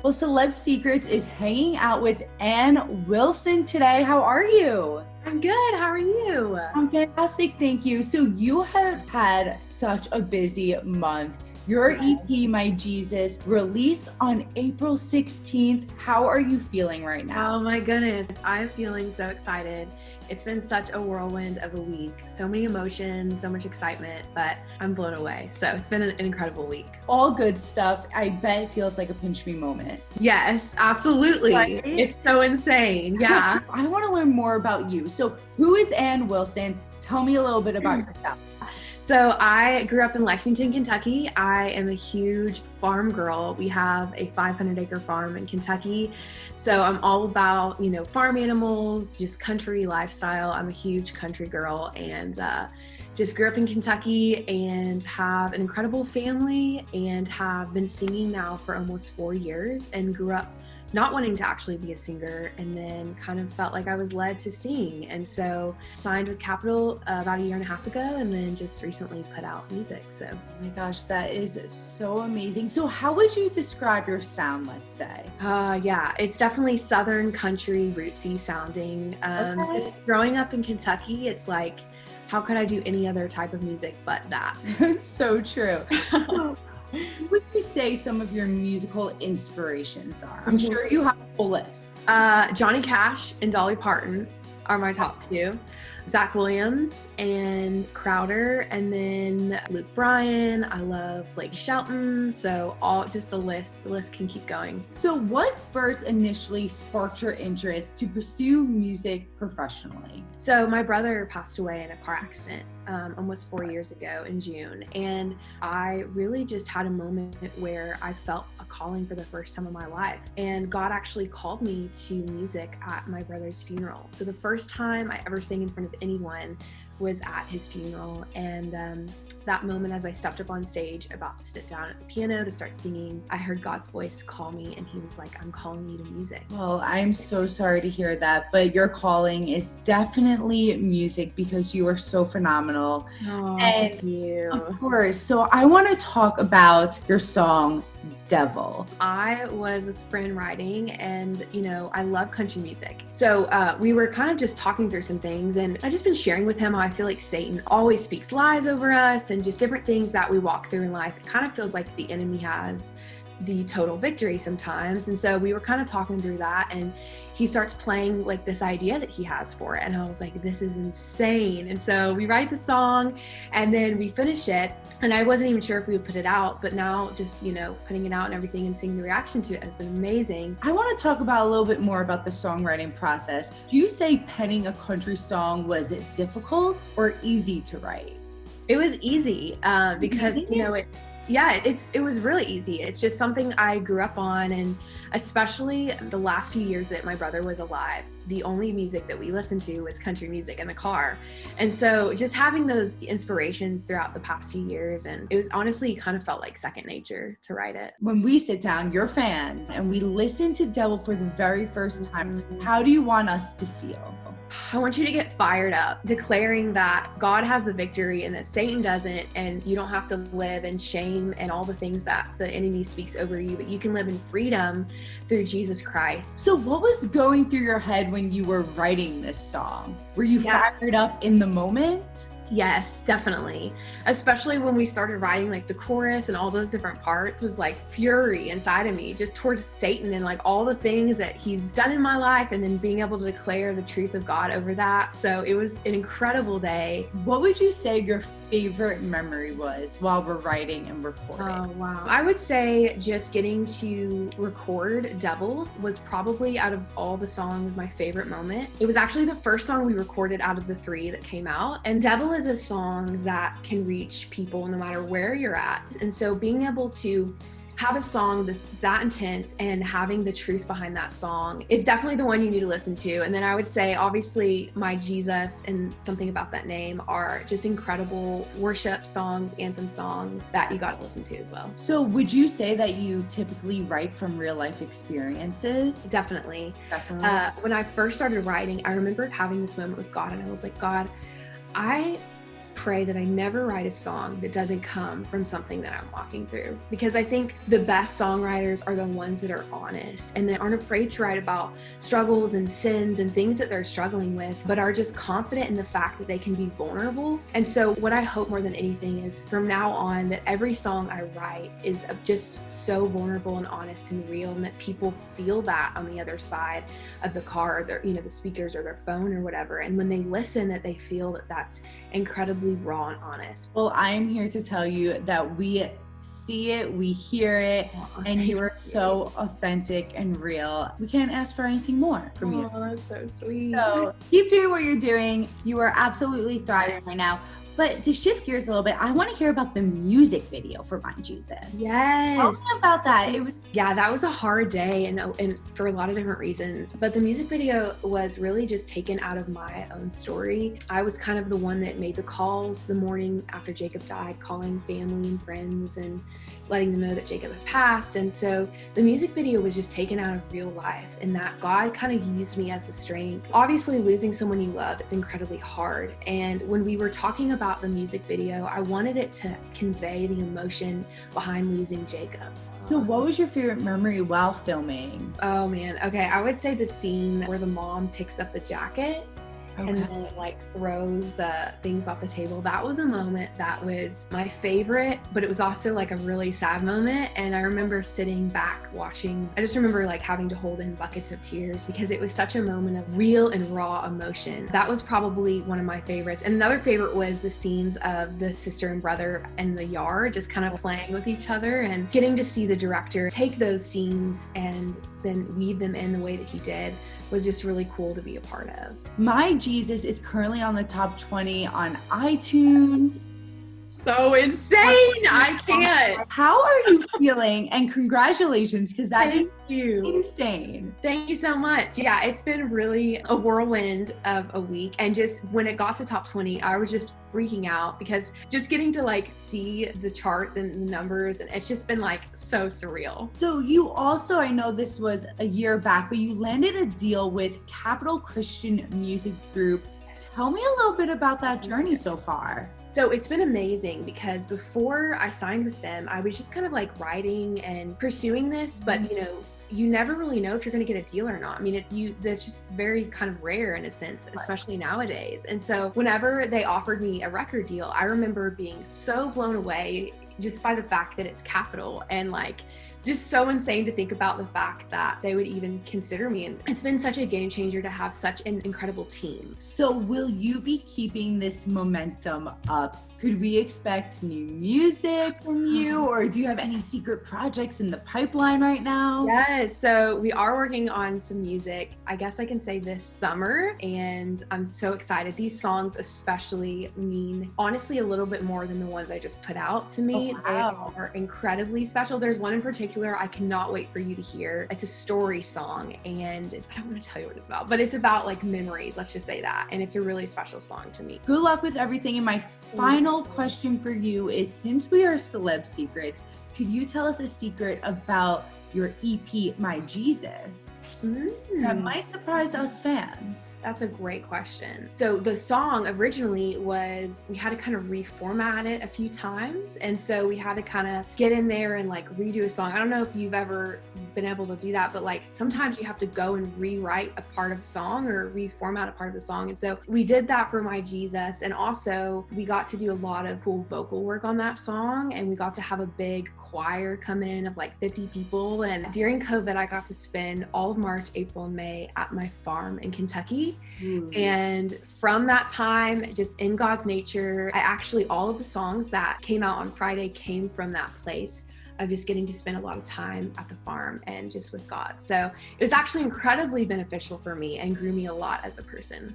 Well, Celeb Secrets is hanging out with Ann Wilson today. How are you? I'm good. How are you? I'm fantastic, thank you. So you have had such a busy month. Your EP, My Jesus, released on April 16th. How are you feeling right now? Oh my goodness. I'm feeling so excited. It's been such a whirlwind of a week. So many emotions, so much excitement, but I'm blown away. So it's been an incredible week. All good stuff. I bet it feels like a pinch me moment. Yes, absolutely. Right? It's so insane. Yeah. I want to learn more about you. So who is Ann Wilson? Tell me a little bit about yourself. So I grew up in Lexington, Kentucky. I am a huge farm girl. We have a 500-acre farm in Kentucky. So I'm all about, farm animals, just country lifestyle. I'm a huge country girl and just grew up in Kentucky and have an incredible family and have been singing now for almost 4 years and grew up not wanting to actually be a singer, and then kind of felt like I was led to sing. And so signed with Capitol about 1.5 years ago, and then just recently put out music. So, Oh my gosh, that is so amazing. So how would you describe your sound, let's say? yeah, it's definitely Southern country, rootsy sounding. Okay. Just growing up in Kentucky, it's like, how could I do any other type of music but that? So true. So, what would you say some of your musical inspirations are? I'm sure you have a full list. Johnny Cash and Dolly Parton are my top two. Zach Williams and Crowder, and then Luke Bryan. I love Blake Shelton. So just the list can keep going. So what first initially sparked your interest to pursue music professionally? So my brother passed away in a car accident almost 4 years ago in June. And I really just had a moment where I felt a calling for the first time in my life. And God actually called me to music at my brother's funeral. So the first time I ever sang in front of anyone was at his funeral. And that moment, as I stepped up on stage about to sit down at the piano to start singing, I heard God's voice call me, and he was like, I'm calling you to music. Well, I'm so sorry to hear that, but your calling is definitely music because you are so phenomenal. Oh, And thank you. of course, so I want to talk about your song, Devil. I was with a friend writing, and I love country music. So we were kind of just talking through some things, and I just been sharing with him how I feel like Satan always speaks lies over us and just different things that we walk through in life. It kind of feels like the enemy has the total victory sometimes. And so we were kind of talking through that, and he starts playing like this idea that he has for it. And I was like, this is insane. And so we write the song and then we finish it. And I wasn't even sure if we would put it out, but now just, putting it out and everything and seeing the reaction to it has been amazing. I want to talk about a little bit more about the songwriting process. Do you say penning a country song, was it difficult or easy to write? It was easy because, it was really easy. It's just something I grew up on, and especially the last few years that my brother was alive, the only music that we listened to was country music in the car. And so just having those inspirations throughout the past few years, and it was honestly kind of felt like second nature to write it. When we sit down, your fans, and we listen to Devil for the very first time, how do you want us to feel? I want you to get fired up, declaring that God has the victory and that Satan doesn't, and you don't have to live in shame and all the things that the enemy speaks over you, but you can live in freedom through Jesus Christ. So what was going through your head when you were writing this song? Were you fired up in the moment? Yes, definitely. Especially when we started writing like the chorus and all those different parts, was like fury inside of me just towards Satan and like all the things that he's done in my life, and then being able to declare the truth of God over that. So it was an incredible day. What would you say your favorite memory was while we're writing and recording? Oh, wow. I would say just getting to record Devil was probably, out of all the songs, my favorite moment. It was actually the first song we recorded out of the 3 that came out. And Devil is a song that can reach people no matter where you're at. And so being able to have a song that's that intense and having the truth behind that song is definitely the one you need to listen to. And then I would say, obviously, My Jesus and Something About That Name are just incredible worship songs, anthem songs that you got to listen to as well. So would you say that you typically write from real life experiences? Definitely. Definitely. When I first started writing, I remember having this moment with God, and I was like, God, I pray that I never write a song that doesn't come from something that I'm walking through. Because I think the best songwriters are the ones that are honest and that aren't afraid to write about struggles and sins and things that they're struggling with, but are just confident in the fact that they can be vulnerable. And so what I hope more than anything is from now on that every song I write is just so vulnerable and honest and real, and that people feel that on the other side of the car, or their, the speakers or their phone or whatever. And when they listen, that they feel that that's incredibly raw and honest. Well, I'm here to tell you that we see it, we hear it, and you are so authentic and real. We can't ask for anything more from you. Oh, that's so sweet. So keep doing what you're doing. You are absolutely thriving right now. But to shift gears a little bit, I want to hear about the music video for My Jesus. Yes. Tell me about that. That was a hard day and for a lot of different reasons. But the music video was really just taken out of my own story. I was kind of the one that made the calls the morning after Jacob died, calling family and friends and letting them know that Jacob had passed. And so the music video was just taken out of real life, and that God kind of used me as the strength. Obviously, losing someone you love is incredibly hard. And when we were talking about the music video, I wanted it to convey the emotion behind losing Jacob. So what was your favorite memory while filming? Oh man, okay, I would say the scene where the mom picks up the jacket and then throws the things off the table. That was a moment that was my favorite, but it was also like a really sad moment. And I remember sitting back watching. I just remember having to hold in buckets of tears because it was such a moment of real and raw emotion. That was probably one of my favorites. And another favorite was the scenes of the sister and brother in the yard, just kind of playing with each other, and getting to see the director take those scenes and then weave them in the way that he did was just really cool to be a part of. My Jesus is currently on the top 20 on iTunes. So insane. I can't. How are you feeling? And congratulations, because that is insane. Thank you so much. Yeah, it's been really a whirlwind of a week. And just when it got to top 20, I was just freaking out because just getting to see the charts and the numbers, and it's just been so surreal. So you also, I know this was a year back, but you landed a deal with Capital Christian Music Group. Tell me a little bit about that journey so far. So it's been amazing because before I signed with them, I was just kind of writing and pursuing this, but you never really know if you're going to get a deal or not. I mean, that's just very kind of rare in a sense, especially nowadays. And so whenever they offered me a record deal, I remember being so blown away just by the fact that it's Capital, and just so insane to think about the fact that they would even consider me. And it's been such a game changer to have such an incredible team. So will you be keeping this momentum up? Could we expect new music from you, or do you have any secret projects in the pipeline right now? Yes, so we are working on some music, I guess I can say this summer, and I'm so excited. These songs especially mean honestly a little bit more than the ones I just put out to me. Oh, wow. They are incredibly special. There's one in particular I cannot wait for you to hear. It's a story song, and I don't want to tell you what it's about, but it's about memories, let's just say that, and it's a really special song to me. Good luck with everything. And my final question for you is, since we are Celeb Secrets, could you tell us a secret about your EP, My Jesus? That might surprise us fans. That's a great question. So the song originally was, we had to kind of reformat it a few times. And so we had to kind of get in there and redo a song. I don't know if you've ever been able to do that, but sometimes you have to go and rewrite a part of a song or reformat a part of the song. And so we did that for My Jesus. And also we got to do a lot of cool vocal work on that song. And we got to have a big choir come in of 50 people. And during COVID, I got to spend all of March, April, and May at my farm in Kentucky. And from that time, just in God's nature, all of the songs that came out on Friday came from that place of just getting to spend a lot of time at the farm and just with God. So it was actually incredibly beneficial for me and grew me a lot as a person.